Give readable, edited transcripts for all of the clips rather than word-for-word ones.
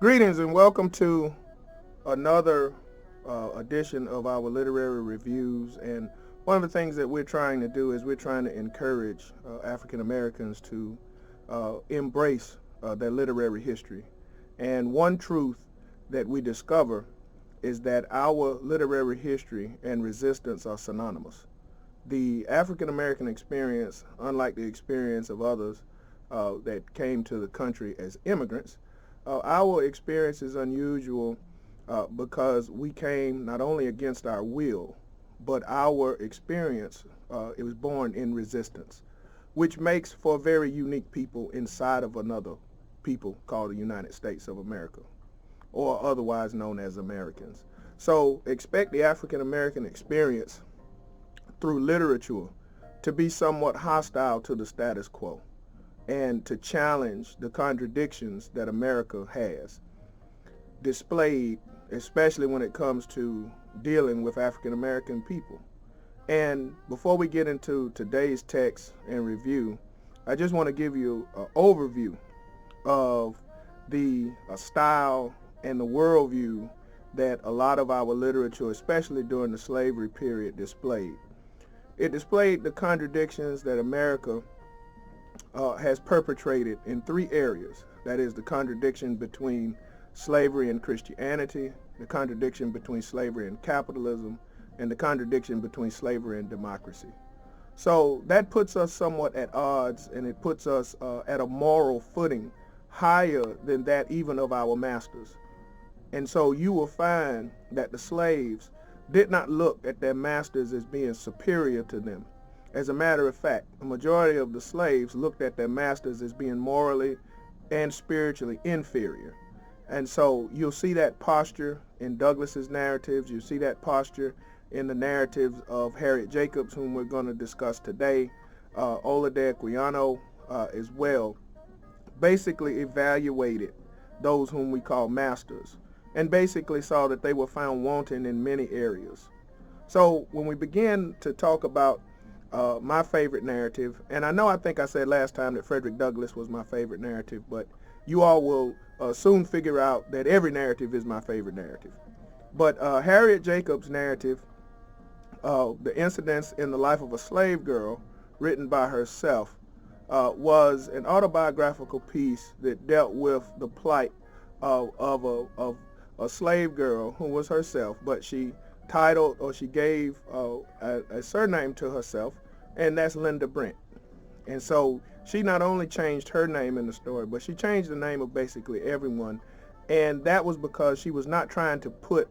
Greetings and welcome to another edition of our literary reviews. And one of the things that we're trying to do is we're trying to encourage African Americans to embrace their literary history. And one truth that we discover is that our literary history and resistance are synonymous. The African American experience, unlike the experience of others that came to the country as immigrants, our experience is unusual because we came not only against our will, but our experience, it was born in resistance, which makes for a very unique people inside of another people called the United States of America, or otherwise known as Americans. So expect the African American experience through literature to be somewhat hostile to the status quo and to challenge the contradictions that America has displayed, especially when it comes to dealing with African American people. And before we get into today's text and review, I just want to give you an overview of the style and the worldview that a lot of our literature, especially during the slavery period, displayed. It displayed the contradictions that America has perpetrated in three areas. That is the contradiction between slavery and Christianity, the contradiction between slavery and capitalism, and the contradiction between slavery and democracy. So that puts us somewhat at odds, and it puts us at a moral footing higher than that even of our masters. And so you will find that the slaves did not look at their masters as being superior to them. As a matter of fact, a majority of the slaves looked at their masters as being morally and spiritually inferior. And so you'll see that posture in Douglas's narratives. You see that posture in the narratives of Harriet Jacobs, whom we're going to discuss today, Olade Equiano as well, basically evaluated those whom we call masters and basically saw that they were found wanting in many areas. So when we begin to talk about my favorite narrative, and I think I said last time that Frederick Douglass was my favorite narrative, but you all will soon figure out that every narrative is my favorite narrative. But Harriet Jacobs' narrative, The Incidents in the Life of a Slave Girl, written by herself, was an autobiographical piece that dealt with the plight of a slave girl who was herself, but she titled, or she gave a surname to herself, and that's Linda Brent. And so she not only changed her name in the story, but she changed the name of basically everyone. And that was because she was not trying to put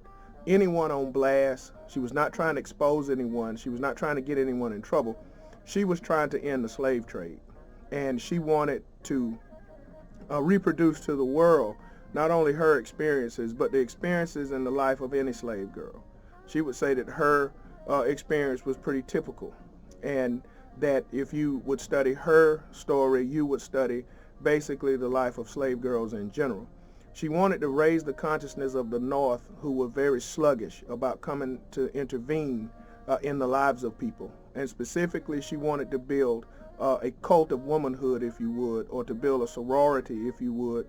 anyone on blast. She was not trying to expose anyone. She was not trying to get anyone in trouble. She was trying to end the slave trade. And she wanted to reproduce to the world not only her experiences, but the experiences in the life of any slave girl. She would say that her experience was pretty typical, and that if you would study her story, you would study basically the life of slave girls in general. She wanted to raise the consciousness of the North, who were very sluggish about coming to intervene in the lives of people. And specifically, she wanted to build a cult of womanhood, if you would, or to build a sorority, if you would,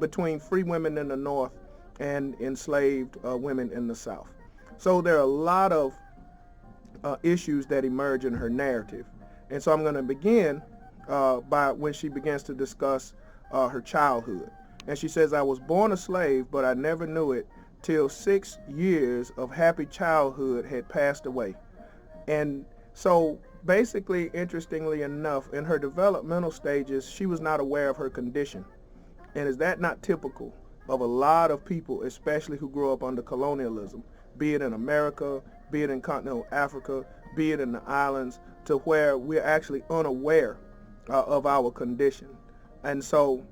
between free women in the North and enslaved women in the South. So there are a lot of issues that emerge in her narrative. And so I'm going to begin by when she begins to discuss her childhood. And she says, "I was born a slave, but I never knew it till 6 years of happy childhood had passed away." And so basically, interestingly enough, in her developmental stages, she was not aware of her condition. And is that not typical of a lot of people, especially who grew up under colonialism, be it in America, be it in continental Africa, be it in the islands, to where we're actually unaware of our condition. And so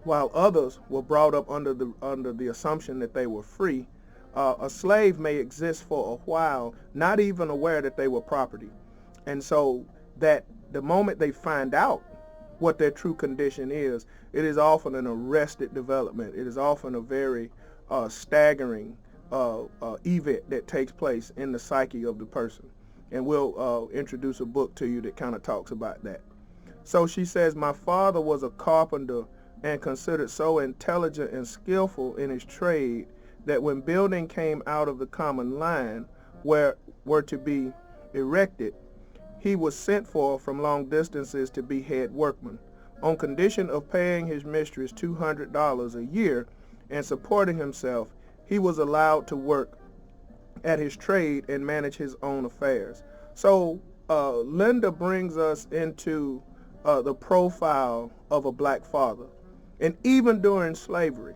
while others were brought up under the assumption that they were free, a slave may exist for a while, not even aware that they were property. And so that the moment they find out what their true condition is, it is often an arrested development. It is often a very staggering event that takes place in the psyche of the person. And we'll introduce a book to you that kind of talks about that. So she says, "My father was a carpenter and considered so intelligent and skillful in his trade that when building came out of the common line where were to be erected, he was sent for from long distances to be head workman, on condition of paying his mistress $200 a year and supporting himself. He was allowed to work at his trade and manage his own affairs. So Linda brings us into the profile of a black father. And even during slavery,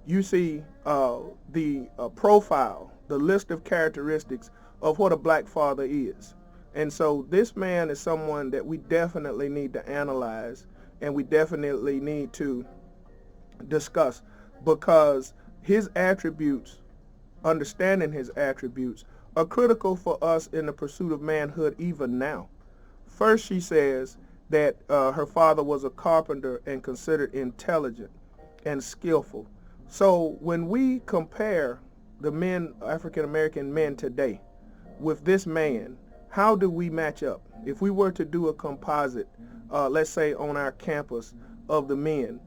you see the profile, the list of characteristics of what a black father is. And so this man is someone that we definitely need to analyze, and we definitely need to discuss, because his attributes, understanding his attributes, are critical for us in the pursuit of manhood even now. First, she says that her father was a carpenter and considered intelligent and skillful. So when we compare the men, African American men today, with this man, how do we match up? If we were to do a composite, let's say on our campus, of the men,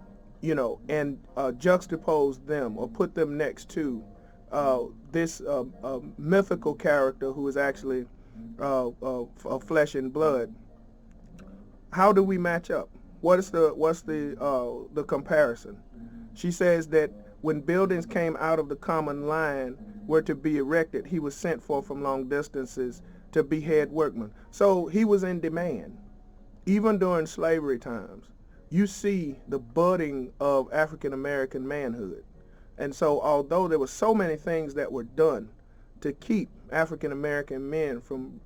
and juxtapose them or put them next to this mythical character who is actually of flesh and blood, how do we match up? What's the comparison? She says that when buildings came out of the common line were to be erected, he was sent for from long distances to be head workman. So he was in demand. Even during slavery times, you see the budding of African American manhood. And so although there were so many things that were done to keep African American men from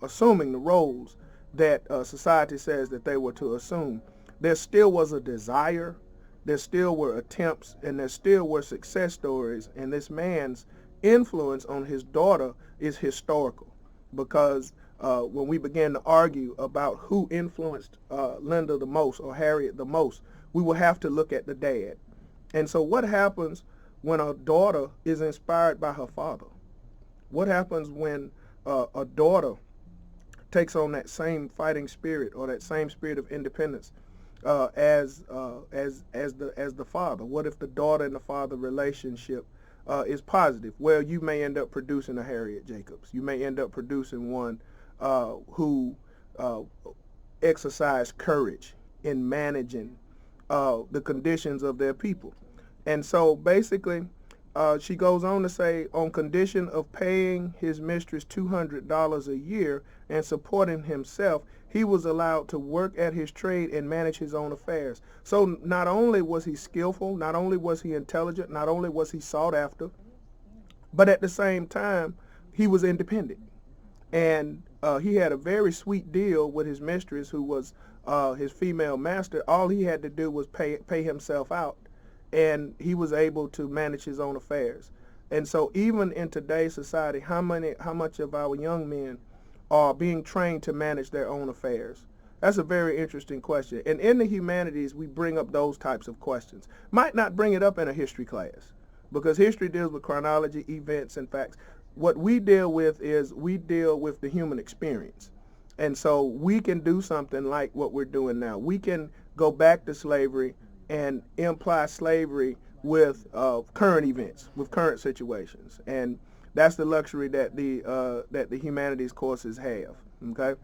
assuming the roles that society says that they were to assume, there still was a desire, there still were attempts, and there still were success stories. And this man's influence on his daughter is historical, because when we began to argue about who influenced Linda the most or Harriet the most, we will have to look at the dad. And so what happens when a daughter is inspired by her father? What happens when a daughter takes on that same fighting spirit or that same spirit of independence as the father? What if the daughter and the father relationship is positive? Well, you may end up producing a Harriet Jacobs. You may end up producing one who exercised courage in managing the conditions of their people. And so basically, she goes on to say, on condition of paying his mistress $200 a year and supporting himself, he was allowed to work at his trade and manage his own affairs. So not only was he skillful, not only was he intelligent, not only was he sought after, but at the same time, he was independent. And he had a very sweet deal with his mistress, who was his female master. All he had to do was pay himself out, and he was able to manage his own affairs. And so even in today's society, how much of our young men are being trained to manage their own affairs? That's a very interesting question. And in the humanities, we bring up those types of questions. Might not bring it up in a history class, because history deals with chronology, events, and facts. What we deal with is we deal with the human experience. And so we can do something like what we're doing now. We can go back to slavery and imply slavery with current events, with current situations. And that's the luxury that the humanities courses have, okay?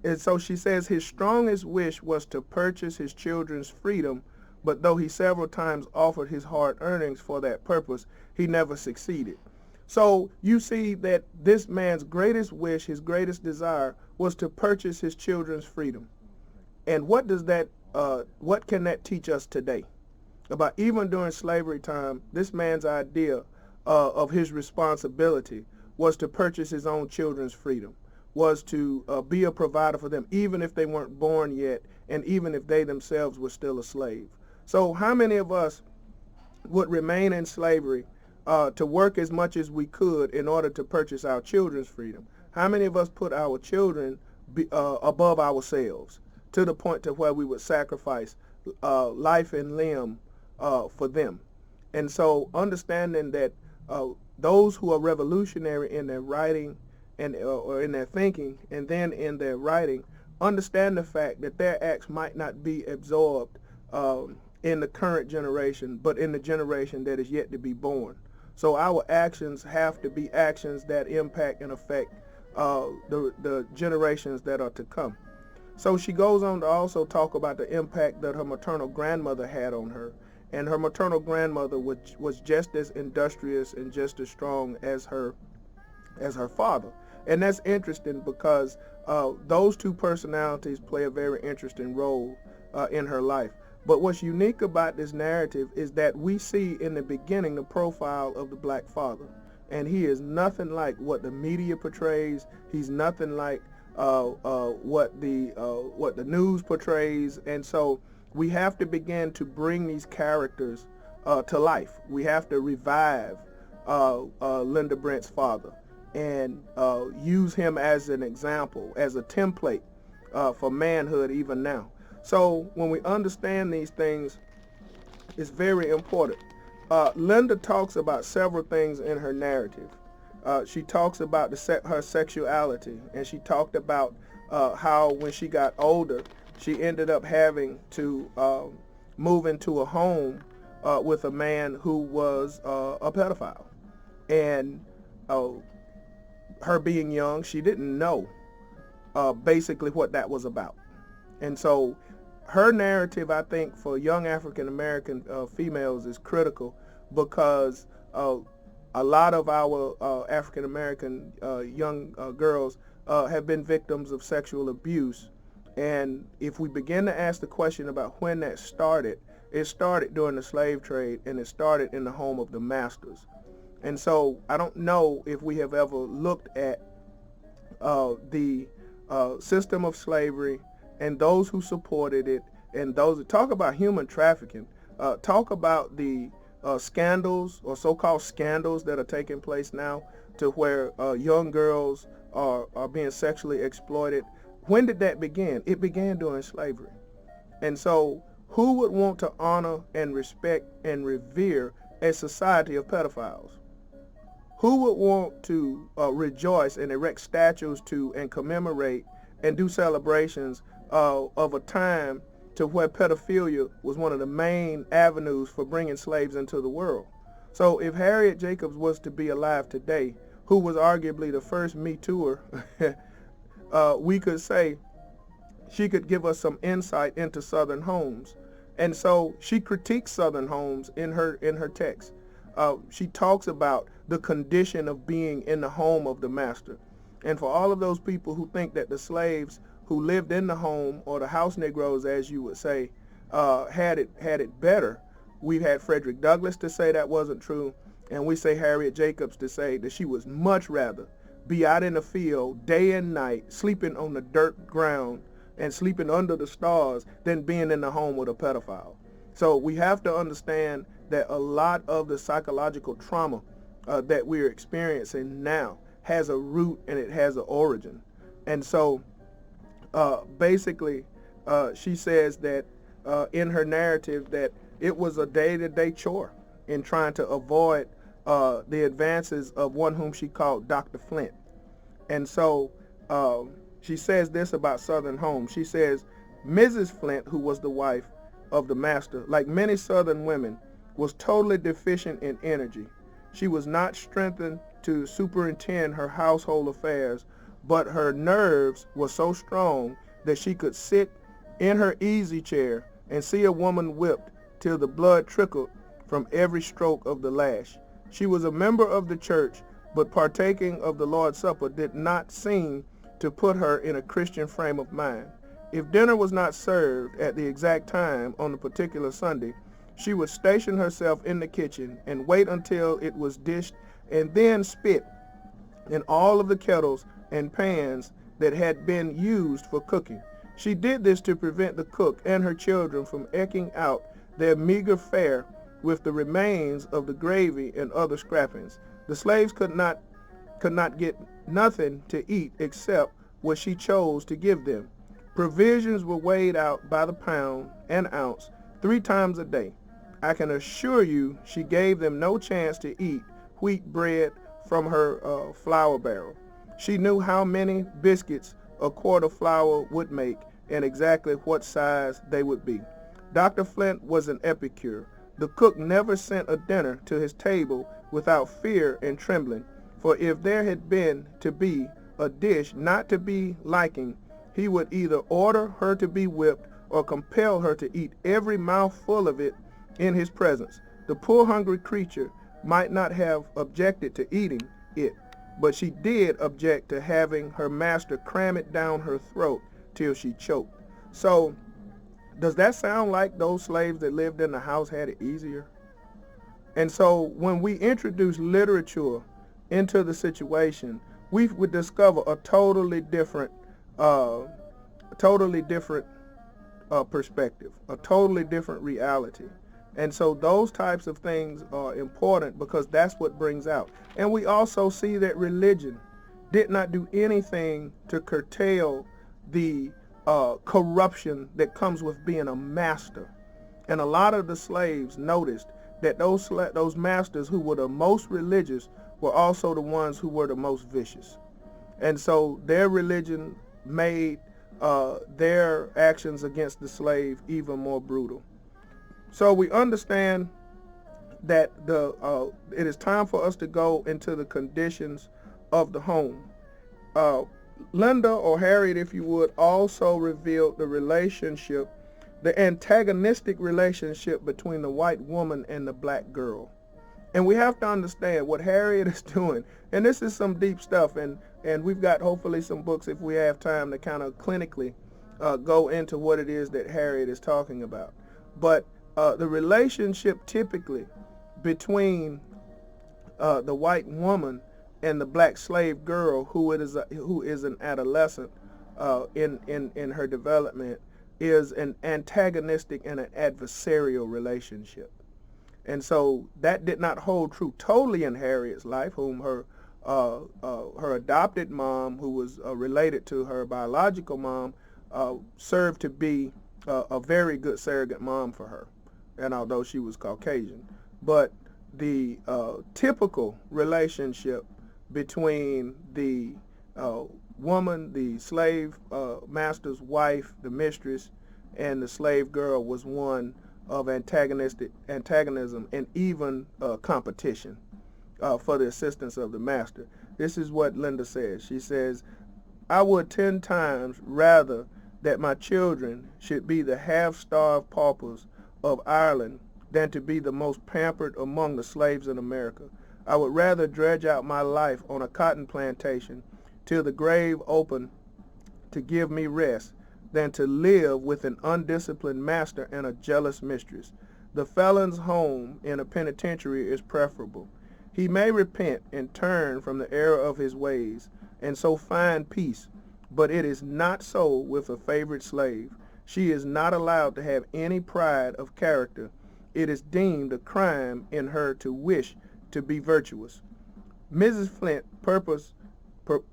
And so she says his strongest wish was to purchase his children's freedom, but though he several times offered his hard earnings for that purpose, he never succeeded. So you see that this man's greatest wish, his greatest desire, was to purchase his children's freedom. And what can that teach us today? About even during slavery time, this man's idea of his responsibility was to purchase his own children's freedom, was to be a provider for them, even if they weren't born yet, and even if they themselves were still a slave. So how many of us would remain in slavery to work as much as we could in order to purchase our children's freedom? How many of us put our children above ourselves, to the point to where we would sacrifice life and limb for them? And so understanding that those who are revolutionary in their writing and or in their thinking, and then in their writing, understand the fact that their acts might not be absorbed in the current generation, but in the generation that is yet to be born. So our actions have to be actions that impact and affect the generations that are to come. So she goes on to also talk about the impact that her maternal grandmother had on her. And her maternal grandmother was just as industrious and just as strong as her father. And that's interesting because those two personalities play a very interesting role in her life. But what's unique about this narrative is that we see in the beginning the profile of the black father. And he is nothing like what the media portrays. He's nothing like what the news portrays. And so we have to begin to bring these characters to life. We have to revive Linda Brent's father and use him as an example, as a template for manhood even now. So when we understand these things, it's very important. Linda talks about several things in her narrative. She talks about her sexuality, and she talked about how when she got older, she ended up having to move into a home with a man who was a pedophile. And her being young, she didn't know basically what that was about. And so her narrative, I think, for young African American females is critical because a lot of our African American young girls have been victims of sexual abuse. And if we begin to ask the question about when that started, it started during the slave trade, and it started in the home of the masters. And so I don't know if we have ever looked at the system of slavery and those who supported it, and those that talk about human trafficking, talk about the scandals or so-called scandals that are taking place now to where young girls are being sexually exploited. When did that begin? It began during slavery. And so who would want to honor and respect and revere a society of pedophiles? Who would want to rejoice and erect statues to and commemorate and do celebrations of a time to where pedophilia was one of the main avenues for bringing slaves into the world? So if Harriet Jacobs was to be alive today, who was arguably the first Me Too'er, we could say she could give us some insight into Southern homes. And so she critiques Southern homes in her text. She talks about the condition of being in the home of the master. And for all of those people who think that the slaves who lived in the home, or the house Negroes, as you would say, had it better, we've had Frederick Douglass to say that wasn't true, and we say Harriet Jacobs to say that she would much rather be out in the field day and night, sleeping on the dirt ground and sleeping under the stars, than being in the home with a pedophile. So we have to understand that a lot of the psychological trauma that we're experiencing now has a root and it has an origin. And so basically she says that in her narrative that it was a day-to-day chore in trying to avoid the advances of one whom she called Dr. Flint. And so she says this about Southern homes. She says, Mrs. Flint, who was the wife of the master, like many Southern women, was totally deficient in energy. She was not strengthened to superintend her household affairs, but her nerves were so strong that she could sit in her easy chair and see a woman whipped till the blood trickled from every stroke of the lash. She was a member of the church, but partaking of the Lord's Supper did not seem to put her in a Christian frame of mind. If dinner was not served at the exact time on a particular Sunday, she would station herself in the kitchen and wait until it was dished, and then spit in all of the kettles and pans that had been used for cooking. She did this to prevent the cook and her children from eking out their meager fare with the remains of the gravy and other scrappings. The slaves could not get nothing to eat except what she chose to give them. Provisions were weighed out by the pound and ounce 3 times a day. I can assure you she gave them no chance to eat wheat bread from her flour barrel. She knew how many biscuits a quart of flour would make and exactly what size they would be. Dr. Flint was an epicure. The cook never sent a dinner to his table without fear and trembling, for if there had been to be a dish not to be liking, he would either order her to be whipped or compel her to eat every mouthful of it in his presence. The poor hungry creature might not have objected to eating it, but she did object to having her master cram it down her throat till she choked. So, does that sound like those slaves that lived in the house had it easier? And so when we introduce literature into the situation, we would discover a totally different perspective, a totally different reality. And so those types of things are important because that's what brings out. And we also see that religion did not do anything to curtail the corruption that comes with being a master. And a lot of the slaves noticed that those masters who were the most religious were also the ones who were the most vicious. And so their religion made their actions against the slave even more brutal. So we understand that it is time for us to go into the conditions of the home. Linda, or Harriet if you would, also revealed the relationship, the antagonistic relationship between the white woman and the black girl. And we have to understand what Harriet is doing. And this is some deep stuff, and we've got hopefully some books if we have time to kind of clinically go into what it is that Harriet is talking about. But the relationship typically between the white woman and the black slave girl, who is an adolescent in her development, is an antagonistic and an adversarial relationship. And so that did not hold true totally in Harriet's life, whom her adopted mom, who was related to her biological mom, served to be a very good surrogate mom for her, and although she was Caucasian. But the typical relationship between the woman, the slave master's wife, the mistress, and the slave girl was one of antagonism and even competition for the assistance of the master. This is what Linda says. She says, "I would 10 times rather that my children should be the half-starved paupers of Ireland than to be the most pampered among the slaves in America. I would rather dredge out my life on a cotton plantation till the grave open to give me rest than to live with an undisciplined master and a jealous mistress. The felon's home in a penitentiary is preferable. He may repent and turn from the error of his ways, and so find peace, but it is not so with a favorite slave. She is not allowed to have any pride of character. It is deemed a crime in her to wish to be virtuous. Mrs. Flint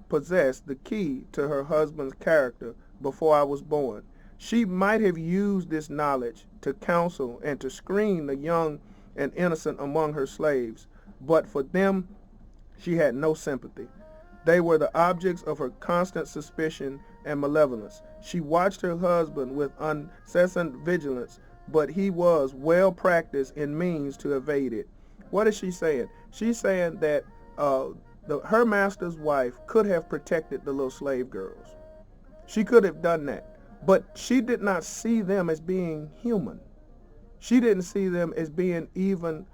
possessed the key to her husband's character before I was born. She might have used this knowledge to counsel and to screen the young and innocent among her slaves, but for them she had no sympathy. They were the objects of her constant suspicion and malevolence. She watched her husband with incessant vigilance, but he was well practiced in means to evade it." What is she saying? She's saying that her master's wife could have protected the little slave girls. She could have done that, but she did not see them as being human. She didn't see them as being even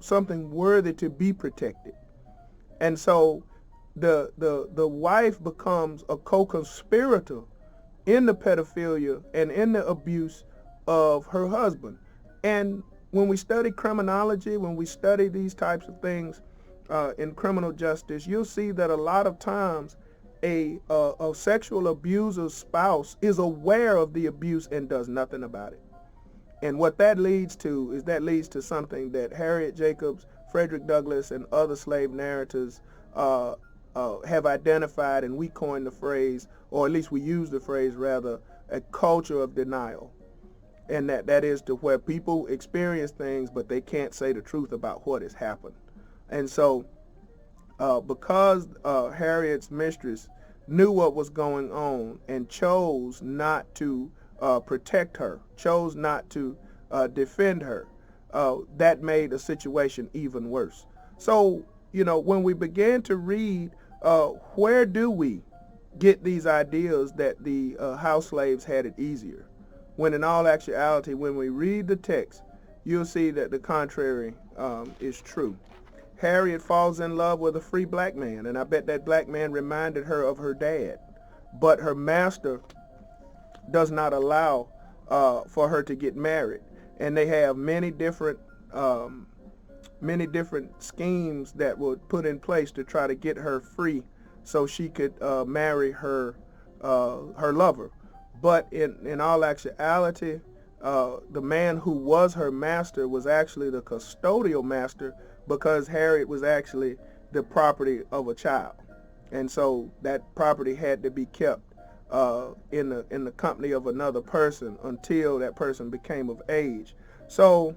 something worthy to be protected. And so the wife becomes a co-conspirator in the pedophilia and in the abuse of her husband. And when we study criminology, when we study these types of things in criminal justice, you'll see that a lot of times a sexual abuser's spouse is aware of the abuse and does nothing about it. And what that leads to is something that Harriet Jacobs, Frederick Douglass, and other slave narrators have identified, and we coined the phrase, or at least we use the phrase rather, a culture of denial. And that is to where people experience things, but they can't say the truth about what has happened. And so because Harriet's mistress knew what was going on and chose not to protect her, chose not to defend her. That made the situation even worse. So, when we began to read, where do we get these ideas that the house slaves had it easier? When in all actuality, when we read the text, you'll see that the contrary is true. Harriet falls in love with a free black man, and I bet that black man reminded her of her dad. But her master does not allow for her to get married, and they have many different schemes that were put in place to try to get her free, so she could marry her lover. But in all actuality, the man who was her master was actually the custodial master, because Harriet was actually the property of a child, and so that property had to be kept in the company of another person until that person became of age. So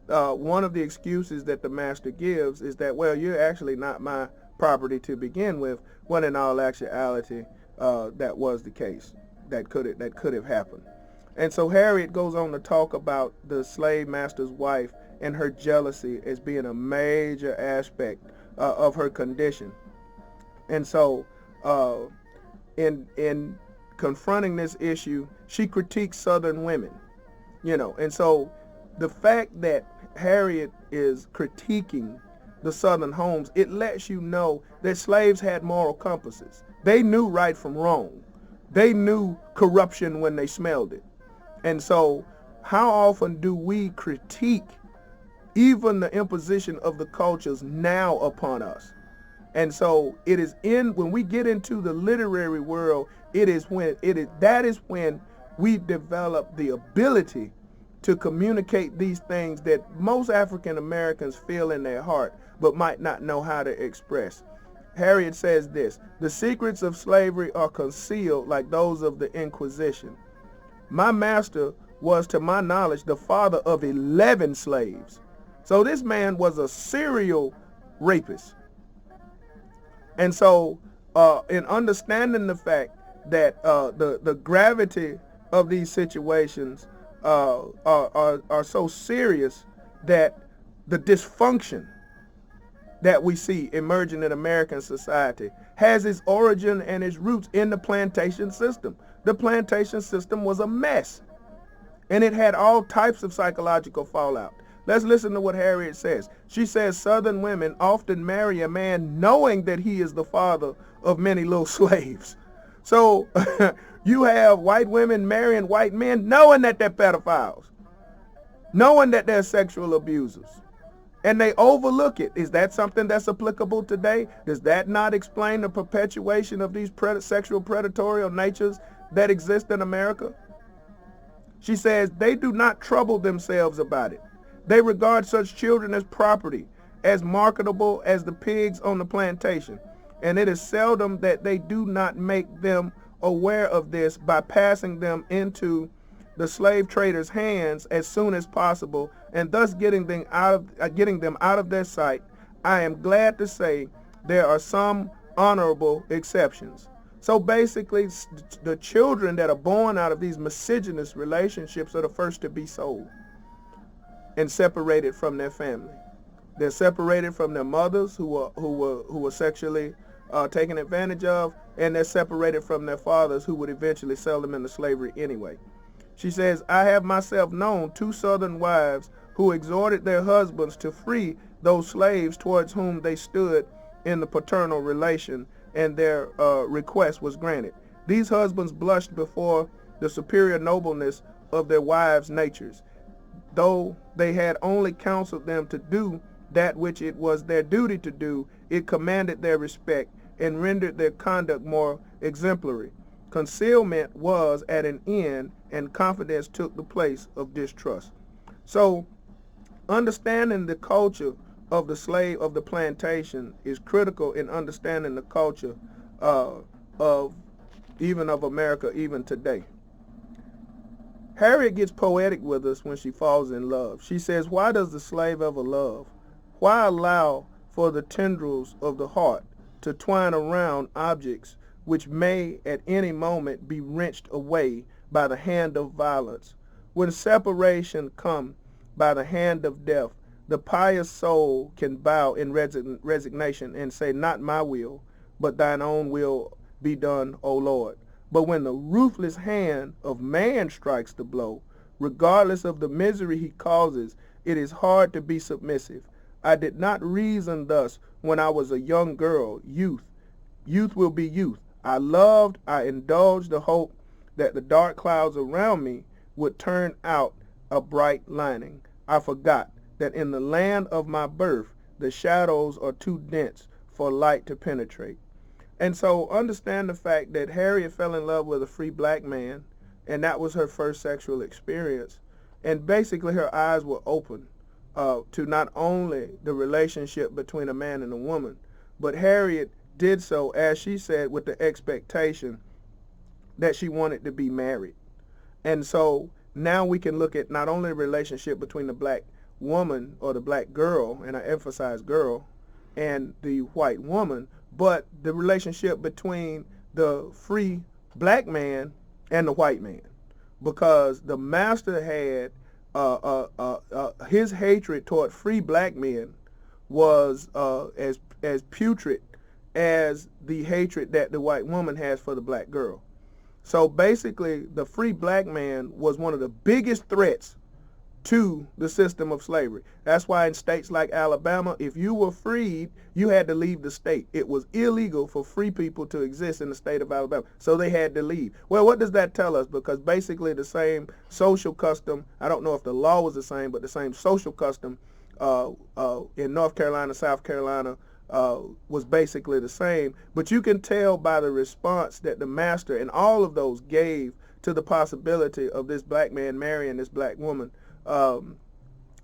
one of the excuses that the master gives is that, well, you're actually not my property to begin with, when in all actuality that was the case. That could have happened. And so Harriet goes on to talk about the slave master's wife and her jealousy as being a major aspect of her condition. And so in confronting this issue, she critiques Southern women, and so the fact that Harriet is critiquing the Southern homes, it lets you know that slaves had moral compasses. They knew right from wrong. They knew corruption when they smelled it. And so how often do we critique even the imposition of the cultures now upon us? And so it is when we get into the literary world, that is when we develop the ability to communicate these things that most African Americans feel in their heart but might not know how to express. Harriet says this: "The secrets of slavery are concealed like those of the Inquisition. My master was, to my knowledge, the father of 11 slaves." So this man was a serial rapist. And so in understanding the fact that the gravity of these situations are so serious, that the dysfunction that we see emerging in American society has its origin and its roots in the plantation system. The plantation system was a mess, and it had all types of psychological fallout. Let's listen to what Harriet says. She says Southern women often marry a man knowing that he is the father of many little slaves. So you have white women marrying white men knowing that they're pedophiles, knowing that they're sexual abusers, and they overlook it. Is that something that's applicable today? Does that not explain the perpetuation of these sexual predatory natures that exist in America? She says they do not trouble themselves about it. They regard such children as property, as marketable as the pigs on the plantation, and it is seldom that they do not make them aware of this by passing them into the slave traders' hands as soon as possible, and thus getting them out of their sight. I am glad to say there are some honorable exceptions. So basically, the children that are born out of these misogynist relationships are the first to be sold and separated from their family. They're separated from their mothers who were sexually taken advantage of, and they're separated from their fathers who would eventually sell them into slavery anyway. She says, I have myself known 2 Southern wives who exhorted their husbands to free those slaves towards whom they stood in the paternal relation, and their request was granted. These husbands blushed before the superior nobleness of their wives' natures. Though they had only counseled them to do that which it was their duty to do, it commanded their respect and rendered their conduct more exemplary. Concealment was at an end, and confidence took the place of distrust. So, understanding the culture of the slave of the plantation is critical in understanding the culture of America even today. Harriet gets poetic with us when she falls in love. She says, why does the slave ever love? Why allow for the tendrils of the heart to twine around objects which may at any moment be wrenched away by the hand of violence. When separation come by the hand of death, the pious soul can bow in resignation and say, not my will, but thine own will be done, O Lord. But when the ruthless hand of man strikes the blow, regardless of the misery he causes, it is hard to be submissive. I did not reason thus when I was a young girl, youth. Youth will be youth. I indulged the hope that the dark clouds around me would turn out a bright lining. I forgot that in the land of my birth, the shadows are too dense for light to penetrate. And so understand the fact that Harriet fell in love with a free black man, and that was her first sexual experience. And basically her eyes were open to not only the relationship between a man and a woman, but Harriet did so, as she said, with the expectation that she wanted to be married. And so now we can look at not only the relationship between the black woman or the black girl, and I emphasize girl, and the white woman, but the relationship between the free black man and the white man. Because the master had his hatred toward free black men was as putrid as the hatred that the white woman has for the black girl. So basically, the free black man was one of the biggest threats to the system of slavery. That's why in states like Alabama, if you were freed, you had to leave the state. It was illegal for free people to exist in the state of Alabama, so they had to leave. Well, what does that tell us? Because basically the same social custom, I don't know if the law was the same, but the same social custom in North Carolina, South Carolina, was basically the same. But you can tell by the response that the master and all of those gave to the possibility of this black man marrying this black woman.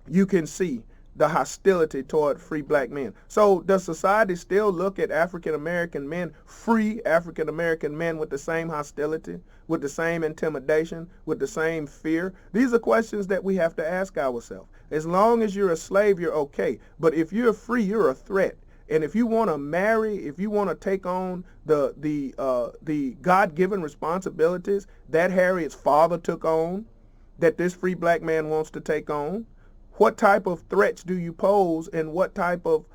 You can see the hostility toward free black men. So does society still look at African American men, free African American men, with the same hostility, with the same intimidation, with the same fear? These are questions that we have to ask ourselves. As long as you're a slave, you're okay. But if you're free, you're a threat. And if you want to marry, if you want to take on the God-given responsibilities that Harriet's father took on, that this free black man wants to take on, what type of threats do you pose, and what type of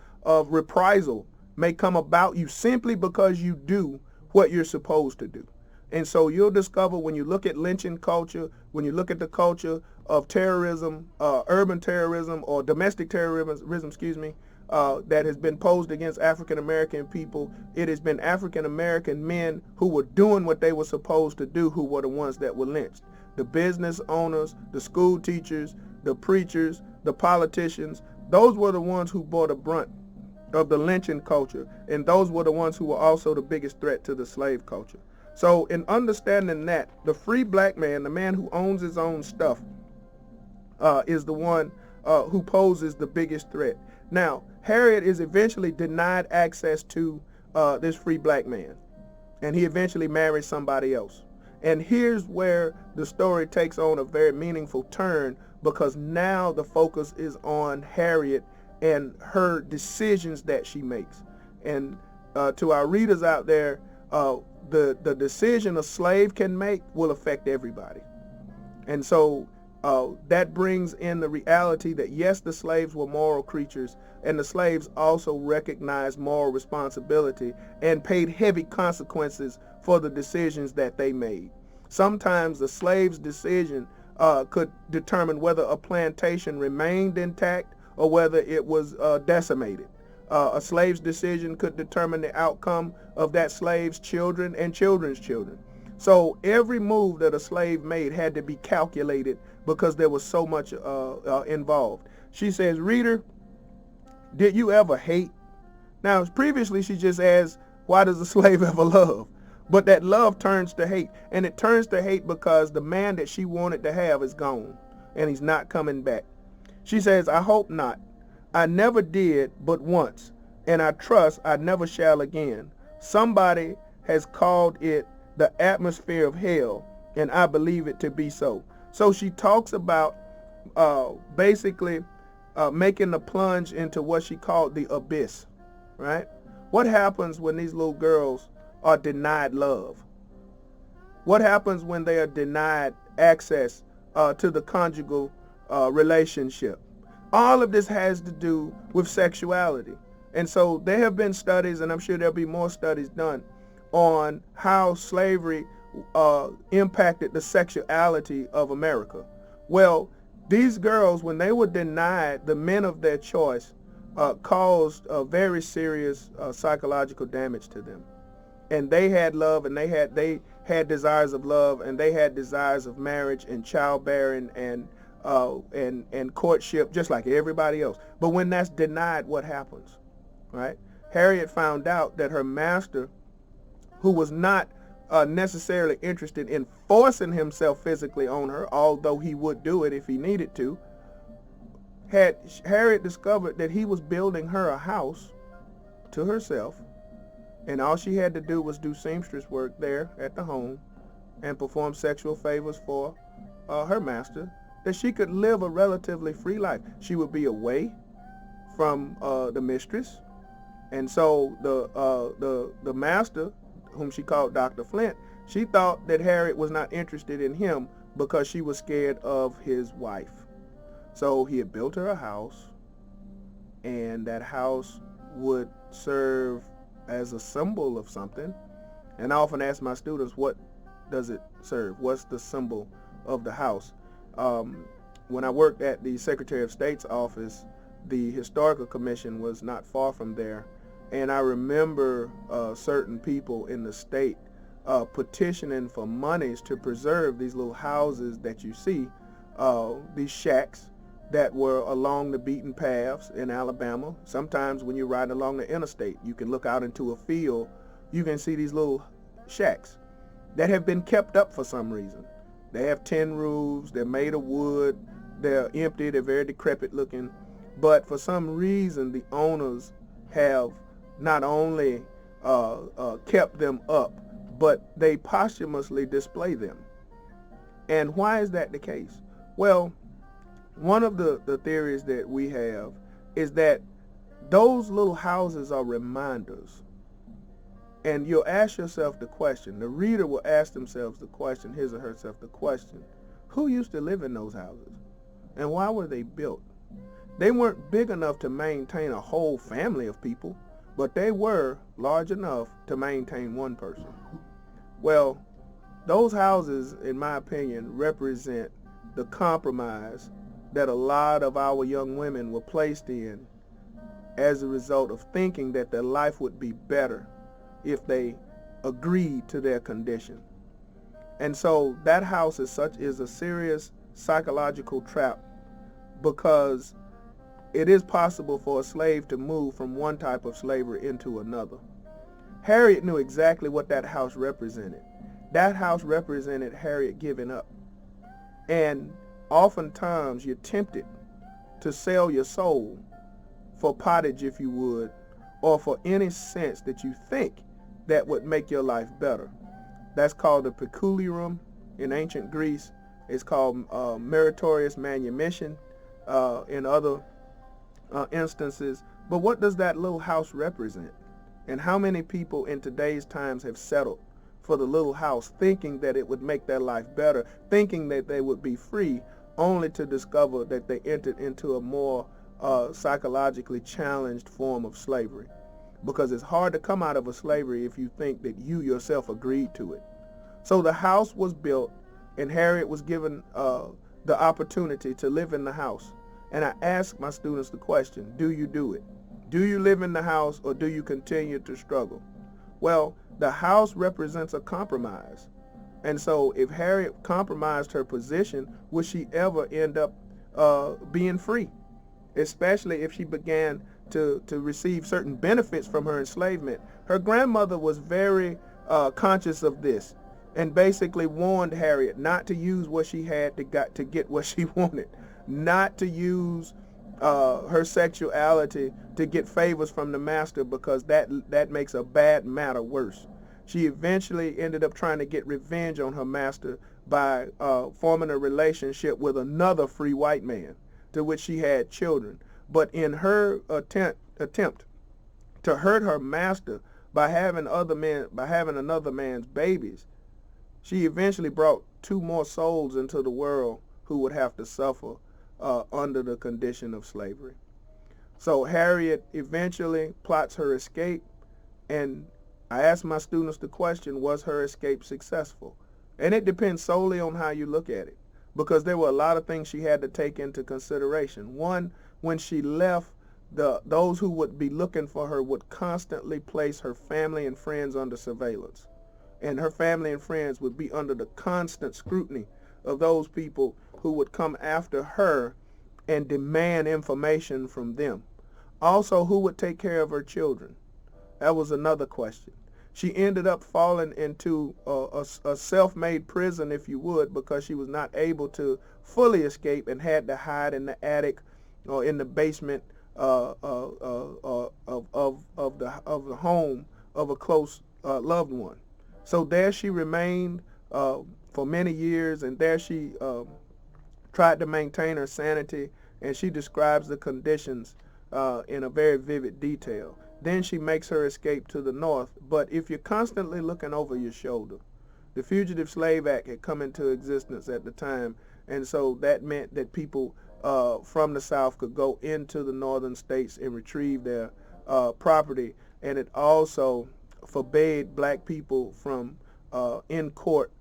reprisal may come about you simply because you do what you're supposed to do? And so you'll discover when you look at lynching culture, when you look at the culture of terrorism, urban terrorism or domestic terrorism, that has been posed against African American people, it has been African American men who were doing what they were supposed to do who were the ones that were lynched. The business owners, the school teachers, the preachers, the politicians, those were the ones who bore the brunt of the lynching culture, and those were the ones who were also the biggest threat to the slave culture. So in understanding that, the free black man, the man who owns his own stuff, is the one who poses the biggest threat. Now, Harriet is eventually denied access to this free black man, and he eventually marries somebody else. And here's where the story takes on a very meaningful turn, because now the focus is on Harriet and her decisions that she makes. And to our readers out there, the decision a slave can make will affect everybody. And so that brings in the reality that yes, the slaves were moral creatures, and the slaves also recognized moral responsibility and paid heavy consequences for the decisions that they made. Sometimes the slave's decision could determine whether a plantation remained intact or whether it was decimated. A slave's decision could determine the outcome of that slave's children and children's children. So every move that a slave made had to be calculated because there was so much involved. She says, reader, did you ever hate? Now, previously she just asked, why does a slave ever love? But that love turns to hate, and it turns to hate because the man that she wanted to have is gone, and he's not coming back. She says, I hope not. I never did but once, and I trust I never shall again. Somebody has called it the atmosphere of hell, and I believe it to be so. So she talks about basically making the plunge into what she called the abyss, right? What happens when these little girls are denied love? What happens when they are denied access to the conjugal relationship? All of this has to do with sexuality. And so there have been studies, and I'm sure there'll be more studies done, on how slavery impacted the sexuality of America. Well, these girls, when they were denied the men of their choice, caused very serious psychological damage to them. And they had love, and they had desires of love, and they had desires of marriage and childbearing and courtship, just like everybody else. But when that's denied, what happens? Right? Harriet found out that her master, who was not necessarily interested in forcing himself physically on her, although he would do it if he needed to, Harriet discovered that he was building her a house to herself, and all she had to do was do seamstress work there at the home and perform sexual favors for her master, that she could live a relatively free life. She would be away from the mistress. And so the master, whom she called Dr. Flint, she thought that Harriet was not interested in him because she was scared of his wife. So he had built her a house, and that house would serve as a symbol of something. And I often ask my students, what does it serve? What's the symbol of the house? When I worked at the Secretary of State's office, the Historical Commission was not far from there. And I remember certain people in the state petitioning for monies to preserve these little houses that you see, these shacks that were along the beaten paths in Alabama. Sometimes when you're riding along the interstate, you can look out into a field, you can see these little shacks that have been kept up for some reason. They have tin roofs, they're made of wood, they're empty, they're very decrepit looking, but for some reason the owners have not only kept them up, but they posthumously display them. And why is that the case? Well, one of the theories that we have is that those little houses are reminders. And you'll ask yourself the question, the reader will ask themselves the question, his or herself the question, who used to live in those houses? And why were they built? They weren't big enough to maintain a whole family of people, but they were large enough to maintain one person. Well, those houses, in my opinion, represent the compromise that a lot of our young women were placed in as a result of thinking that their life would be better if they agreed to their condition. And so that house is a serious psychological trap, because it is possible for a slave to move from one type of slavery into another. Harriet knew exactly what that house represented. That house represented Harriet giving up. And oftentimes you're tempted to sell your soul for pottage, if you would, or for any sense that you think that would make your life better. That's called the peculiarum in ancient Greece. It's called meritorious manumission in other instances. But what does that little house represent? And how many people in today's times have settled for the little house, thinking that it would make their life better, thinking that they would be free, only to discover that they entered into a more psychologically challenged form of slavery? Because it's hard to come out of a slavery if you think that you yourself agreed to it. So the house was built, and Harriet was given the opportunity to live in the house. And I ask my students the question, do you do it? Do you live in the house, or do you continue to struggle? Well, the house represents a compromise. And so if Harriet compromised her position, would she ever end up being free? Especially if she began to receive certain benefits from her enslavement. Her grandmother was very conscious of this, and basically warned Harriet not to use what she had to get what she wanted, not to use her sexuality to get favors from the master, because that makes a bad matter worse. She eventually ended up trying to get revenge on her master by forming a relationship with another free white man, to which she had children. But in her attempt to hurt her master by having another man's babies, she eventually brought 2 more souls into the world who would have to suffer under the condition of slavery. So Harriet eventually plots her escape, and I asked my students the question, was her escape successful? And it depends solely on how you look at it, because there were a lot of things she had to take into consideration. One, when she left, those who would be looking for her would constantly place her family and friends under surveillance. And her family and friends would be under the constant scrutiny of those people who would come after her and demand information from them. Also, who would take care of her children? That was another question. She ended up falling into a self-made prison, if you would, because she was not able to fully escape and had to hide in the attic or in the basement of the home of a close loved one. So there she remained for many years, and there she tried to maintain her sanity, and she describes the conditions in a very vivid detail. Then she makes her escape to the north, but if you're constantly looking over your shoulder, the Fugitive Slave Act had come into existence at the time, and so that meant that people from the South could go into the northern states and retrieve their property, and it also forbade black people from in court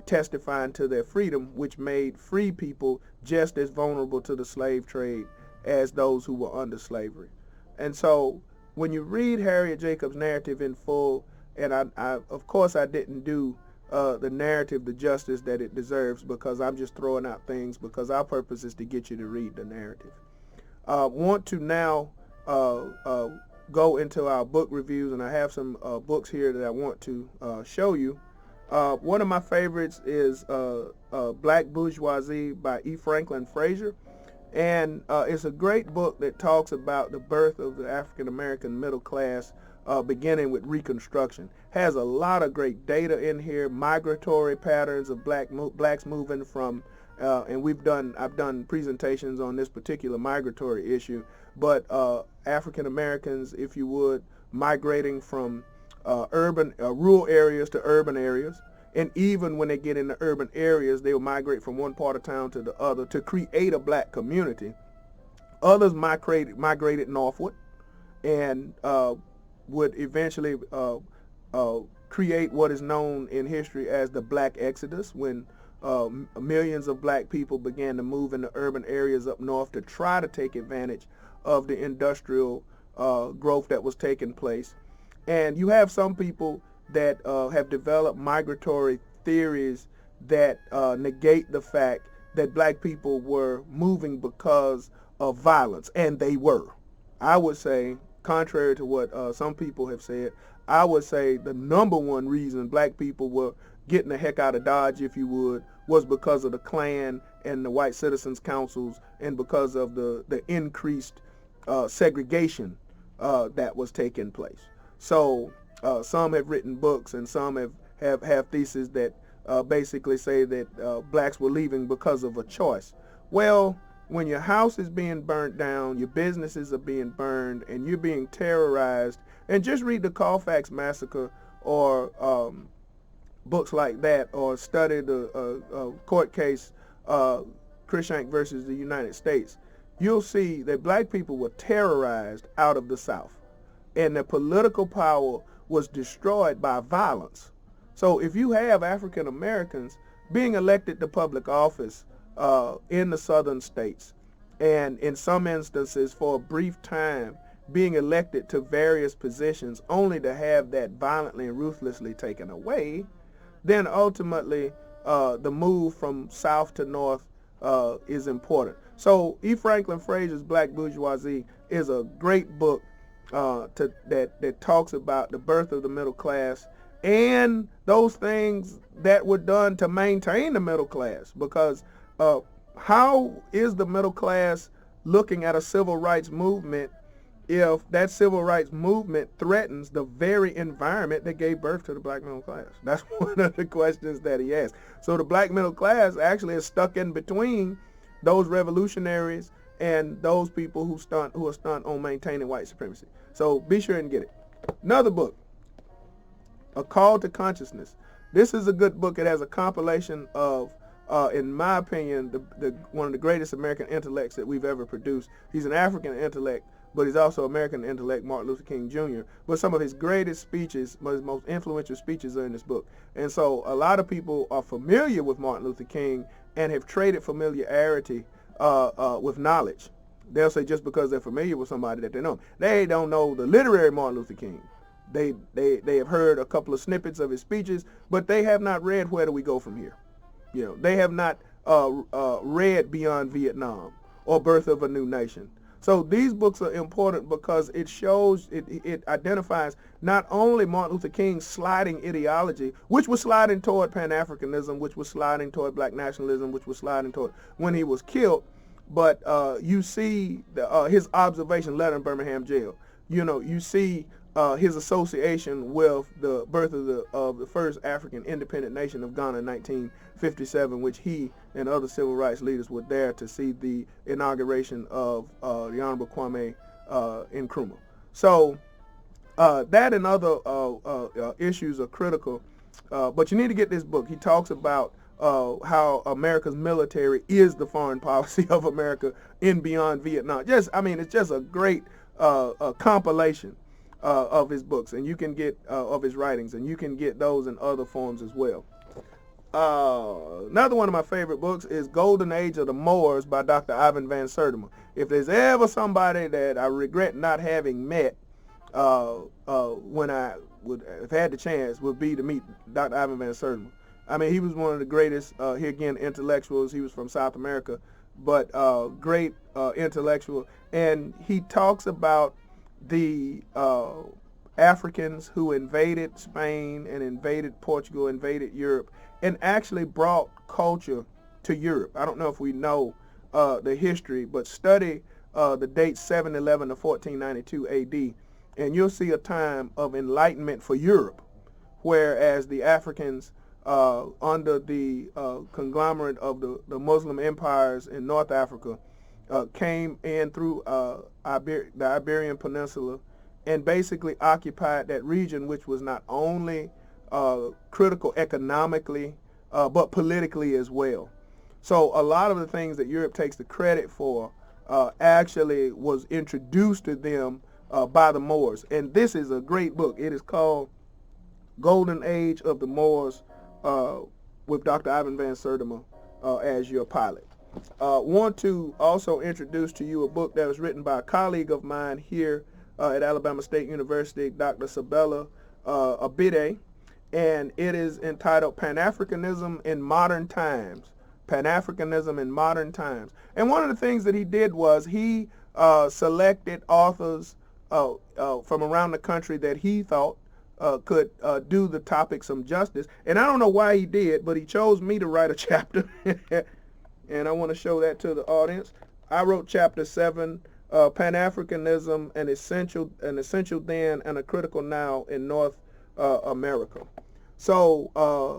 testifying to their freedom, which made free people just as vulnerable to the slave trade as those who were under slavery. And so when you read Harriet Jacobs' narrative in full, and I of course I didn't do the narrative the justice that it deserves, because I'm just throwing out things because our purpose is to get you to read the narrative. Want to now go into our book reviews, and I have some books here that I want to show you. One of my favorites is Black Bourgeoisie by E. Franklin Frazier. And it's a great book that talks about the birth of the African American middle class, beginning with Reconstruction. Has a lot of great data in here, migratory patterns of blacks moving from, and I've done presentations on this particular migratory issue, but African Americans, if you would, migrating from rural areas to urban areas. And even when they get into urban areas, they will migrate from one part of town to the other to create a black community. Others migrated northward and would eventually create what is known in history as the Black Exodus, when millions of black people began to move into urban areas up north to try to take advantage of the industrial growth that was taking place. And you have some people that have developed migratory theories that negate the fact that black people were moving because of violence, and they were. I would say, contrary to what some people have said, I would say the number one reason black people were getting the heck out of Dodge, if you would, was because of the Klan and the White Citizens Councils, and because of the increased segregation that was taking place. So some have written books, and some have theses that basically say that blacks were leaving because of a choice. Well, when your house is being burnt down, your businesses are being burned, and you're being terrorized, and just read the Colfax Massacre or books like that, or study the court case Cruikshank versus the United States, you'll see that black people were terrorized out of the South, and their political power was destroyed by violence. So if you have African Americans being elected to public office in the southern states, and in some instances for a brief time being elected to various positions only to have that violently and ruthlessly taken away, then ultimately the move from south to north is important. So E. Franklin Frazier's Black Bourgeoisie is a great book that talks about the birth of the middle class and those things that were done to maintain the middle class, because how is the middle class looking at a civil rights movement if that civil rights movement threatens the very environment that gave birth to the black middle class? That's one of the questions that he asked. So the black middle class actually is stuck in between those revolutionaries and those people who are stunt on maintaining white supremacy. So be sure and get it. Another book, A Call to Consciousness. This is a good book. It has a compilation of, in my opinion, one of the greatest American intellects that we've ever produced. He's an African intellect, but he's also American intellect, Martin Luther King Jr. But some of his greatest speeches, his most influential speeches are in this book. And so a lot of people are familiar with Martin Luther King and have traded familiarity with knowledge. They'll say just because they're familiar with somebody that they know. They don't know the literary Martin Luther King. They have heard a couple of snippets of his speeches, but they have not read Where Do We Go From Here? You know, they have not read Beyond Vietnam or Birth of a New Nation. So these books are important because it shows, it identifies not only Martin Luther King's sliding ideology, which was sliding toward Pan-Africanism, which was sliding toward black nationalism, which was sliding toward when he was killed, but you see his observation letter in Birmingham jail. You know, you see his association with the birth of the first African independent nation of Ghana in 1957, which he and other civil rights leaders were there to see the inauguration of the Honorable Kwame Nkrumah. So that and other issues are critical, but you need to get this book. He talks about how America's military is the foreign policy of America in Beyond Vietnam. It's just a great compilation of his books, and you can get of his writings, and you can get those in other forms as well. Another one of my favorite books is Golden Age of the Moors by Dr. Ivan Van Sertima. If there's ever somebody that I regret not having met when I would have had the chance, would be to meet Dr. Ivan Van Sertima. I mean, he was one of the greatest, here again, intellectuals. He was from South America, but great intellectual. And he talks about the Africans who invaded Spain and invaded Portugal, invaded Europe, and actually brought culture to Europe. I don't know if we know the history, but study the dates 711 to 1492 AD, and you'll see a time of enlightenment for Europe, whereas the Africans under the conglomerate of the Muslim empires in North Africa came in through the Iberian Peninsula and basically occupied that region, which was not only critical economically, but politically as well. So a lot of the things that Europe takes the credit for actually was introduced to them by the Moors. And this is a great book. It is called Golden Age of the Moors with Dr. Ivan Van Sertima as your pilot. Want to also introduce to you a book that was written by a colleague of mine here at Alabama State University, Dr. Sabella Abide, and it is entitled Pan-Africanism in Modern Times. Pan-Africanism in Modern Times. And one of the things that he did was he selected authors from around the country that he thought could do the topic some justice. And I don't know why he did, but he chose me to write a chapter. And I want to show that to the audience. I wrote chapter 7, Pan-Africanism, an essential then and a critical now in North America. So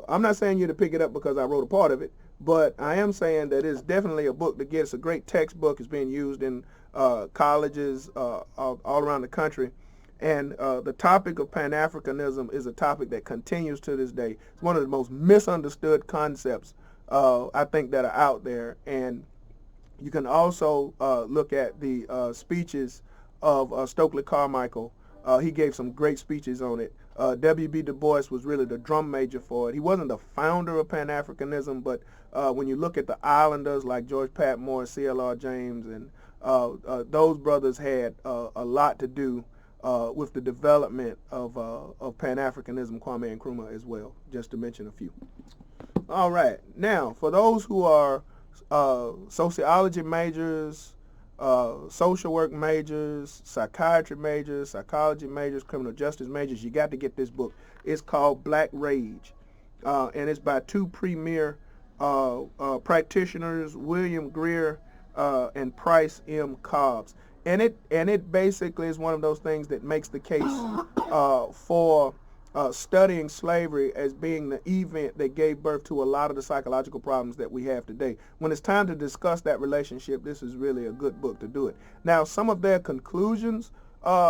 I'm not saying you to pick it up because I wrote a part of it, but I am saying that it's definitely a book to get. It's a great textbook. It's being used in colleges all around the country. And the topic of Pan-Africanism is a topic that continues to this day. It's one of the most misunderstood concepts I think that are out there. And you can also look at the speeches of Stokely Carmichael. He gave some great speeches on it. W.B. Du Bois was really the drum major for it. He wasn't the founder of Pan-Africanism, but when you look at the islanders like George Patmore, C.L.R. James, and those brothers had a lot to do with the development of Pan-Africanism, Kwame Nkrumah as well, just to mention a few. All right. Now, for those who are sociology majors, social work majors, psychiatry majors, psychology majors, criminal justice majors, you got to get this book. It's called Black Rage, and it's by two premier practitioners, William Greer and Price M. Cobbs. And it basically is one of those things that makes the case for studying slavery as being the event that gave birth to a lot of the psychological problems that we have today. When it's time to discuss that relationship, this is really a good book to do it. Now, some of their conclusions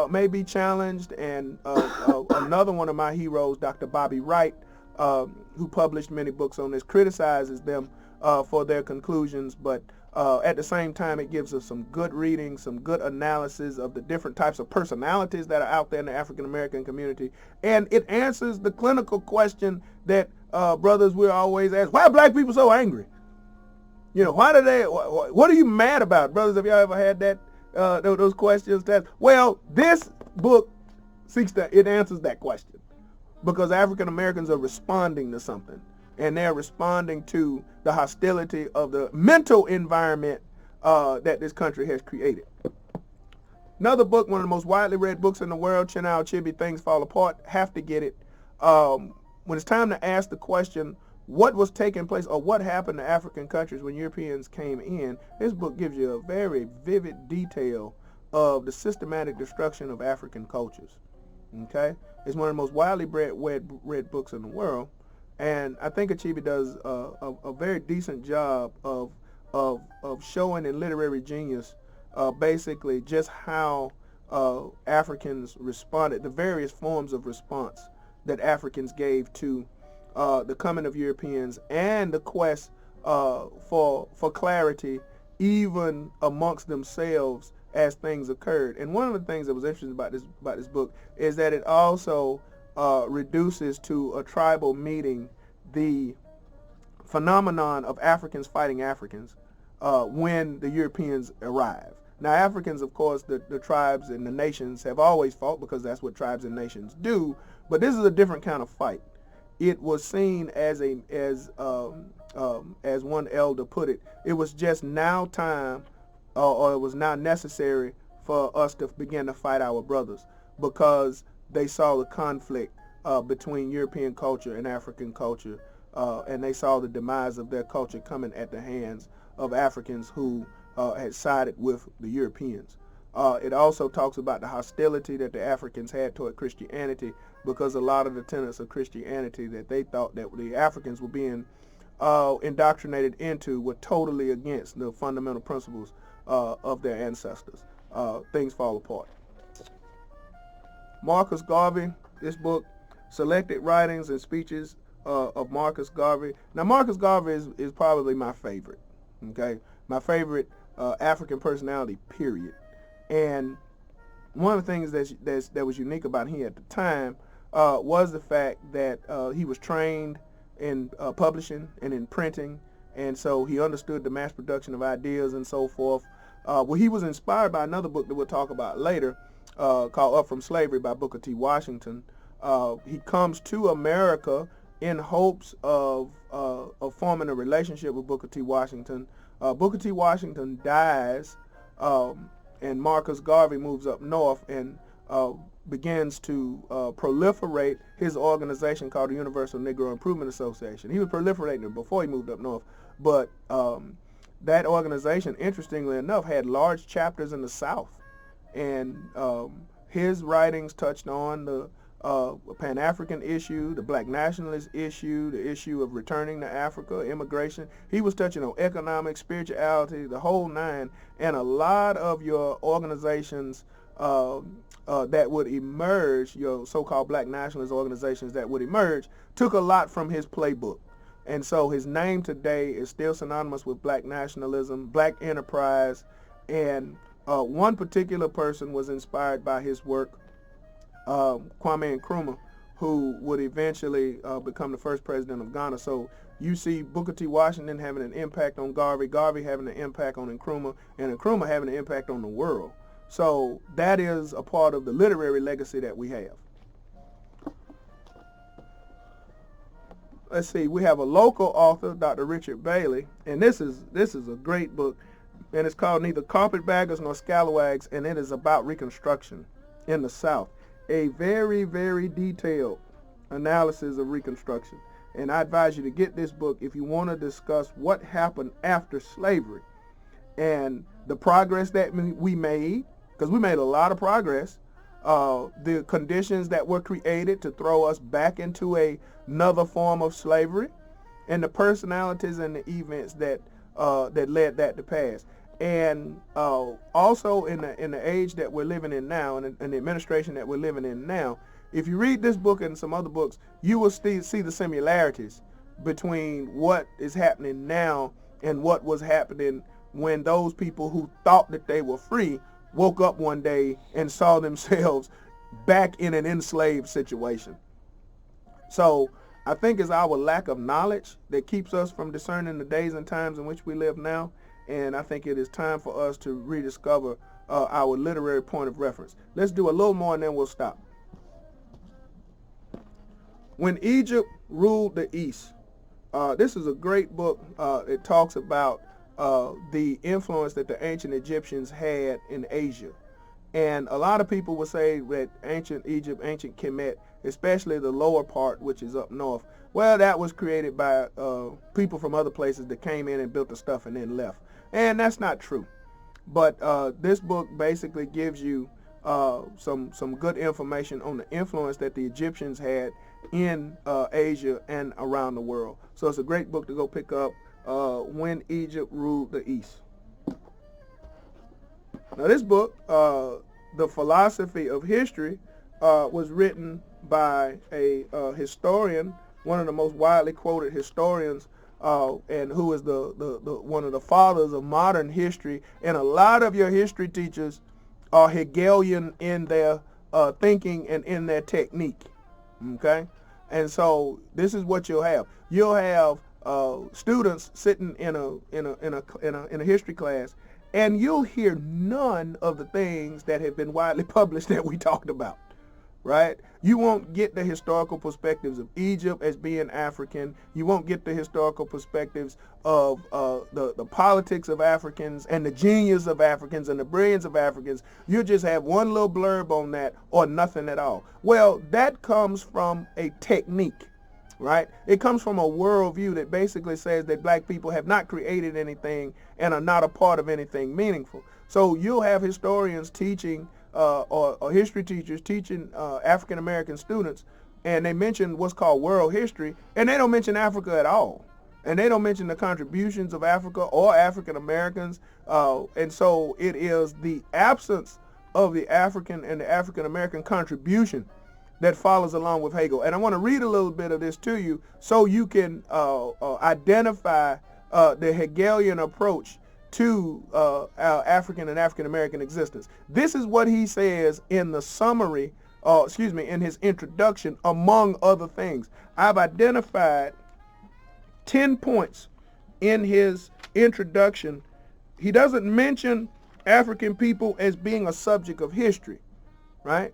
may be challenged, and another one of my heroes, Dr. Bobby Wright, who published many books on this, criticizes them for their conclusions, but at the same time it gives us some good reading, some good analysis of the different types of personalities that are out there in the African American community, and it answers the clinical question that brothers will always ask: why are black people so angry? You know, why do they? What are you mad about, brothers? Have y'all ever had that those questions? Well, this book it answers that question, because African Americans are responding to something, and they're responding to the hostility of the mental environment that this country has created. Another book, one of the most widely read books in the world, Chinua Achebe, Things Fall Apart. Have to get it. When it's time to ask the question, what was taking place or what happened to African countries when Europeans came in, this book gives you a very vivid detail of the systematic destruction of African cultures. Okay? It's one of the most widely read books in the world, and I think Achebe does a very decent job of showing in literary genius basically just how Africans responded, the various forms of response that Africans gave to the coming of Europeans and the quest for clarity even amongst themselves as things occurred. And one of the things that was interesting about this book is that it also reduces to a tribal meeting the phenomenon of Africans fighting Africans when the Europeans arrive. Now, Africans, of course, the tribes and the nations have always fought, because that's what tribes and nations do, but this is a different kind of fight. It was seen as one elder put it, it was just now time, or it was now necessary for us to begin to fight our brothers, because they saw the conflict between European culture and African culture, and they saw the demise of their culture coming at the hands of Africans who had sided with the Europeans. It also talks about the hostility that the Africans had toward Christianity, because a lot of the tenets of Christianity that they thought that the Africans were being indoctrinated into were totally against the fundamental principles of their ancestors. Things Fall Apart. Marcus Garvey, this book, Selected Writings and Speeches of Marcus Garvey. Now, Marcus Garvey is probably my favorite, okay? My favorite African personality, period. And one of the things that was unique about him at the time was the fact that he was trained in publishing and in printing, and so he understood the mass production of ideas and so forth. Well, he was inspired by another book that we'll talk about later, called Up From Slavery by Booker T. Washington. He comes to America in hopes of forming a relationship with Booker T. Washington. Booker T. Washington dies, and Marcus Garvey moves up north and begins to proliferate his organization called the Universal Negro Improvement Association. He was proliferating it before he moved up north, but that organization, interestingly enough, had large chapters in the South, and his writings touched on the Pan-African issue, the black nationalist issue, the issue of returning to Africa, immigration. He was touching on economics, spirituality, the whole nine, and a lot of your organizations that would emerge, your so-called black nationalist organizations that would emerge, took a lot from his playbook. And so his name today is still synonymous with black nationalism, black enterprise, and one particular person was inspired by his work, Kwame Nkrumah, who would eventually become the first president of Ghana. So you see Booker T. Washington having an impact on Garvey, Garvey having an impact on Nkrumah, and Nkrumah having an impact on the world. So that is a part of the literary legacy that we have. Let's see, we have a local author, Dr. Richard Bailey, and this is a great book, and it's called Neither Carpetbaggers Nor Scalawags, and it is about Reconstruction in the South. A very, very detailed analysis of Reconstruction. And I advise you to get this book if you want to discuss what happened after slavery and the progress that we made, because we made a lot of progress, the conditions that were created to throw us back into another form of slavery, and the personalities and the events that led that to pass. And also in the age that we're living in now, and the administration that we're living in now, If you read this book and some other books, you will see the similarities between what is happening now and what was happening when those people who thought that they were free woke up one day and saw themselves back in an enslaved situation. So I think it's our lack of knowledge that keeps us from discerning the days and times in which we live now, and I think it is time for us to rediscover our literary point of reference. Let's do a little more and then we'll stop. When Egypt Ruled the East. This is a great book. It talks about the influence that the ancient Egyptians had in Asia. And a lot of people would say that ancient Egypt, ancient Kemet, especially the lower part, which is up north, well, that was created by people from other places that came in and built the stuff and then left. And that's not true. But this book basically gives you some good information on the influence that the Egyptians had in Asia and around the world. So it's a great book to go pick up, When Egypt Ruled the East. Now this book, The Philosophy of History, was written by a historian, one of the most widely quoted historians, and who is the one of the fathers of modern history. And a lot of your history teachers are Hegelian in their thinking and in their technique. Okay, and so this is what you'll have. You'll have students sitting in a history class, and you'll hear none of the things that have been widely published that we talked about. Right? You won't get the historical perspectives of Egypt as being African. You won't get the historical perspectives of the politics of Africans and the genius of Africans and the brilliance of Africans. You just have one little blurb on that or nothing at all. Well, that comes from a technique, right? It comes from a worldview that basically says that black people have not created anything and are not a part of anything meaningful. So you'll have historians teaching or history teachers teaching African American students, and they mention what's called world history, and they don't mention Africa at all, and they don't mention the contributions of Africa or African Americans, and so it is the absence of the African and the African American contribution that follows along with Hegel. And I want to read a little bit of this to you so you can identify the Hegelian approach to our African and African American existence. This is what he says in the summary, in his introduction, among other things. I've identified 10 points in his introduction. He doesn't mention African people as being a subject of history, right?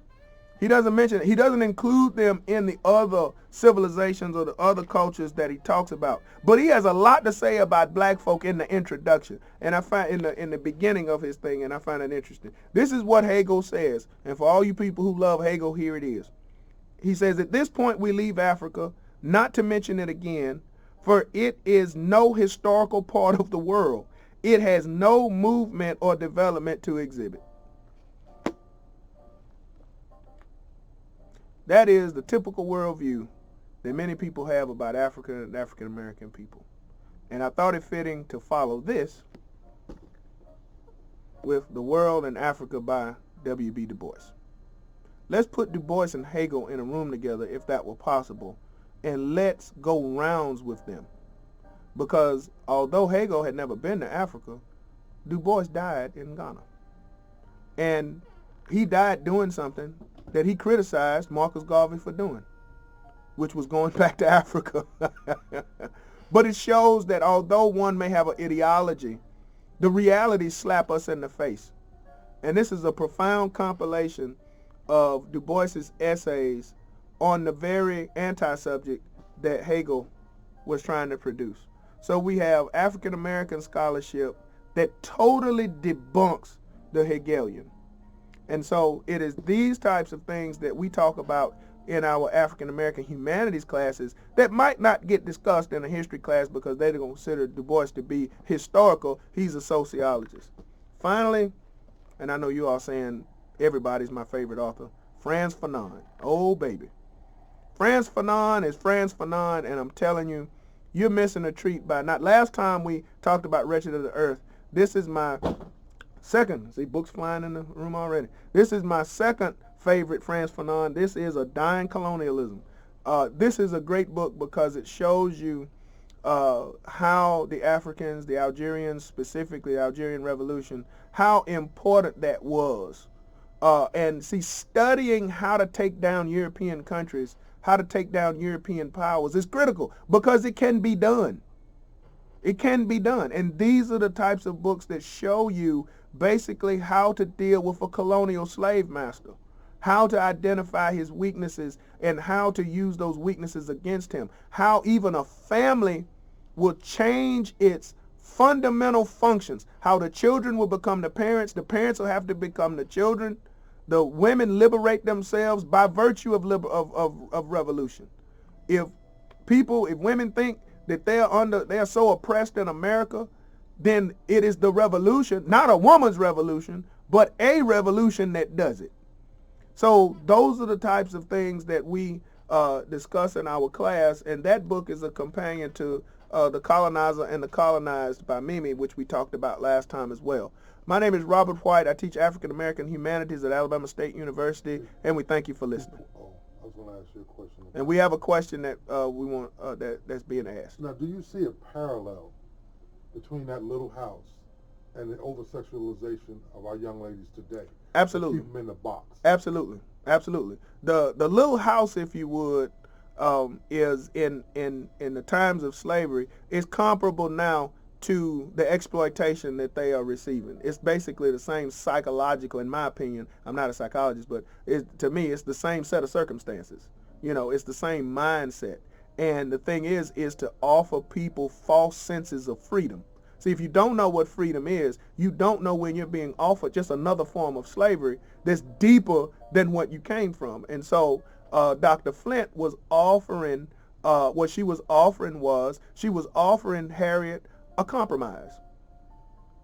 He doesn't include them in the other civilizations or the other cultures that he talks about. But he has a lot to say about black folk in the introduction. And I find in the beginning of his thing, and I find it interesting. This is what Hegel says. And for all you people who love Hegel, here it is. He says, at this point we leave Africa, not to mention it again, for it is no historical part of the world. It has no movement or development to exhibit. That is the typical worldview that many people have about Africa and African American people. And I thought it fitting to follow this with The World and Africa by W.B. Du Bois. Let's put Du Bois and Hegel in a room together, if that were possible, and let's go rounds with them. Because although Hegel had never been to Africa, Du Bois died in Ghana. And he died doing something that he criticized Marcus Garvey for doing, which was going back to Africa. But it shows that although one may have an ideology, the realities slap us in the face. And this is a profound compilation of Du Bois's essays on the very anti-subject that Hegel was trying to produce. So we have African American scholarship that totally debunks the Hegelian. And so it is these types of things that we talk about in our African American Humanities classes that might not get discussed in a history class because they don't consider Du Bois to be historical. He's a sociologist. Finally, and I know you all saying everybody's my favorite author, Frantz Fanon. Oh, baby. Frantz Fanon is Frantz Fanon, and I'm telling you, you're missing a treat by not. Last time we talked about Wretched of the Earth, this is my second, see books flying in the room already. This is my second favorite, Frantz Fanon. This is A Dying Colonialism. This is a great book because it shows you how the Africans, the Algerians, specifically the Algerian Revolution, how important that was. And see, studying how to take down European countries, how to take down European powers is critical because it can be done. It can be done. And these are the types of books that show you basically how to deal with a colonial slave master, how to identify his weaknesses and how to use those weaknesses against him, how even a family will change its fundamental functions, how the children will become the parents will have to become the children, the women liberate themselves by virtue of revolution. If women think that they are so oppressed in America, then it is the revolution, not a woman's revolution, but a revolution that does it. So those are the types of things that we discuss in our class, and that book is a companion to The Colonizer and the Colonized by Mimi, which we talked about last time as well. My name is Robert White. I teach African American Humanities at Alabama State University, and we thank you for listening. I was going to ask you a question. And we have a question that we want that's being asked. Now, do you see a parallel between that little house and the over-sexualization of our young ladies today? Absolutely. Keep them in the box. Absolutely. Absolutely. The little house, if you would, is in the times of slavery is comparable now to the exploitation that they are receiving. It's basically the same psychological, in my opinion. I'm not a psychologist, but to me, it's the same set of circumstances. It's the same mindset. And the thing is to offer people false senses of freedom. See, if you don't know what freedom is, you don't know when you're being offered just another form of slavery that's deeper than what you came from. And so Dr. Flint was offering, what she was offering Harriet a compromise.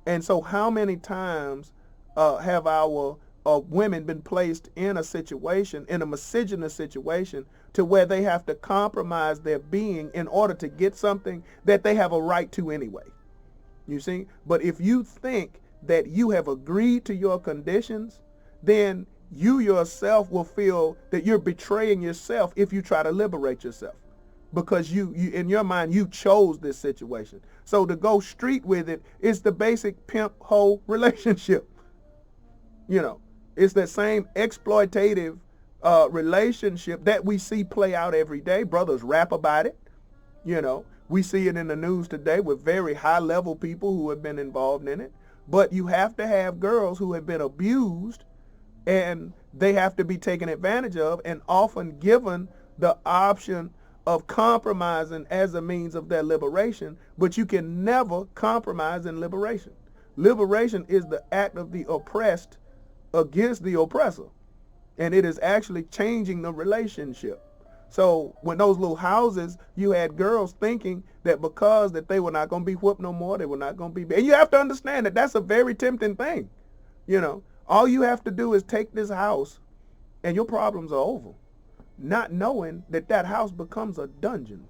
And so how many times have our women been placed in a situation, in a misogynist situation, to where they have to compromise their being in order to get something that they have a right to anyway? You see? But if you think that you have agreed to your conditions, then you yourself will feel that you're betraying yourself if you try to liberate yourself. Because you in your mind, you chose this situation. So to go street with it is the basic pimp-hoe relationship. It's that same exploitative relationship that we see play out every day. Brothers rap about it. We see it in the news today with very high-level people who have been involved in it. But you have to have girls who have been abused, and they have to be taken advantage of and often given the option of compromising as a means of their liberation, but you can never compromise in liberation. Liberation is the act of the oppressed against the oppressor, and it is actually changing the relationship. So when those little houses, you had girls thinking that because that they were not going to be whipped no more, they were not going to be, and you have to understand that that's a very tempting thing. All you have to do is take this house and your problems are over, not knowing that that house becomes a dungeon.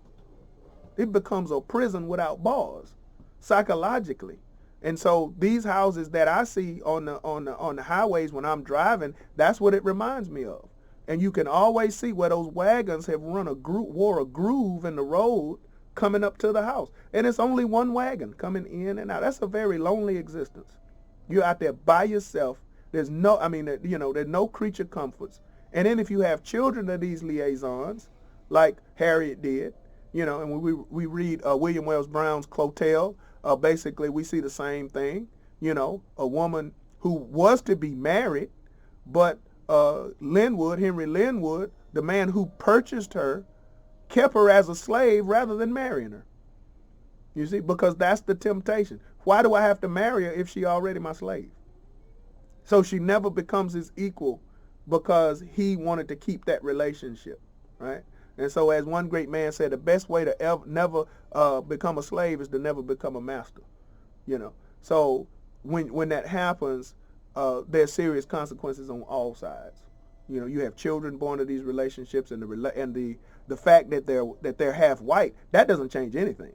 It becomes a prison without bars, psychologically. And so these houses that I see on the highways when I'm driving, that's what it reminds me of. And you can always see where those wagons have wore a groove in the road coming up to the house. And it's only one wagon coming in and out. That's a very lonely existence. You're out there by yourself. There's no creature comforts. And then if you have children of these liaisons, like Harriet did, and when we read William Wells Brown's Clotel, basically we see the same thing. A woman who was to be married, but Henry Linwood, the man who purchased her, kept her as a slave rather than marrying her. You see, because that's the temptation. Why do I have to marry her if she's already my slave? So she never becomes his equal because he wanted to keep that relationship, right? And so as one great man said, the best way to never become a slave is to never become a master, So when that happens, there's serious consequences on all sides. You have children born to these relationships, and the fact that they're half white, that doesn't change anything.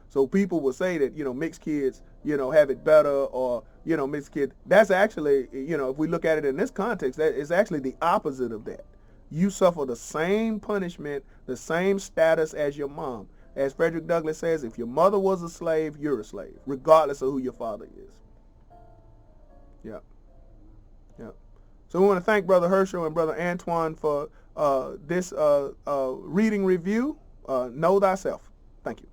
So people will say that mixed kids have it better, or you know, Miss Kid, that's actually, you know, if we look at it in this context, that is actually the opposite of that. You suffer the same punishment, the same status as your mom. As Frederick Douglass says, if your mother was a slave, you're a slave, regardless of who your father is. Yeah. Yeah. So we want to thank Brother Herschel and Brother Antoine for this reading review. Know Thyself. Thank you.